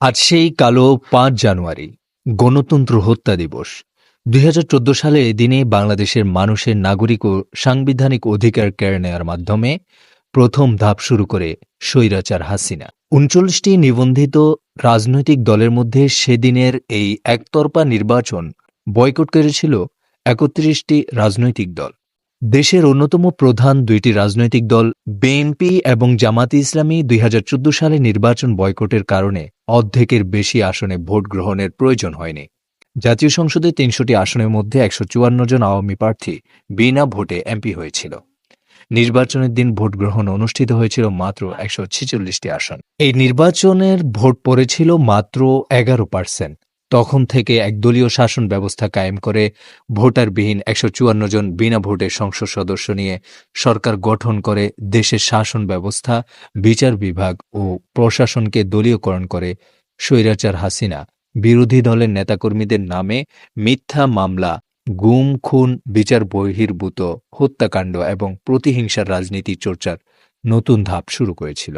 আজ সেই কালো ৫ জানুয়ারি, গণতন্ত্র হত্যা দিবস। ২০১৪ সালে এদিনে বাংলাদেশের মানুষের নাগরিক ও সাংবিধানিক অধিকার কেড়ে নেওয়ার মাধ্যমে প্রথম ধাপ শুরু করে স্বৈরাচার হাসিনা। ৩৯টি নিবন্ধিত রাজনৈতিক দলের মধ্যে সেদিনের এই একতরফা নির্বাচন বয়কট করেছিল ৩১টি রাজনৈতিক দল। দেশের অন্যতম প্রধান দুইটি রাজনৈতিক দল বিএনপি এবং জামাতে ইসলামী ২০১৪ সালে নির্বাচন বয়কটের কারণে অর্ধেকের বেশি আসনে ভোট গ্রহণের প্রয়োজন হয়নি। জাতীয় সংসদে ৩০০টি আসনের মধ্যে ১৫৪ জন আওয়ামী প্রার্থী বিনা ভোটে এমপি হয়েছিল। নির্বাচনের দিন ভোট গ্রহণ অনুষ্ঠিত হয়েছিল মাত্র ১৪৬টি আসন। এই নির্বাচনের ভোট পড়েছিল মাত্র ১১%। তখন থেকে একদলীয় শাসন ব্যবস্থা কায়েম করে ভোটারবিহীন ১৫৪ জন বিনা ভোটে সংসদ সদস্য নিয়ে সরকার গঠন করে দেশের শাসন ব্যবস্থা, বিচার বিভাগ ও প্রশাসনকে দলীয়করণ করে স্বৈরাচার হাসিনা বিরোধী দলের নেতাকর্মীদের নামে মিথ্যা মামলা, গুম, খুন, বিচার বহির্ভূত হত্যাকাণ্ড এবং প্রতিহিংসার রাজনীতি চর্চার নতুন ধাপ শুরু করেছিল।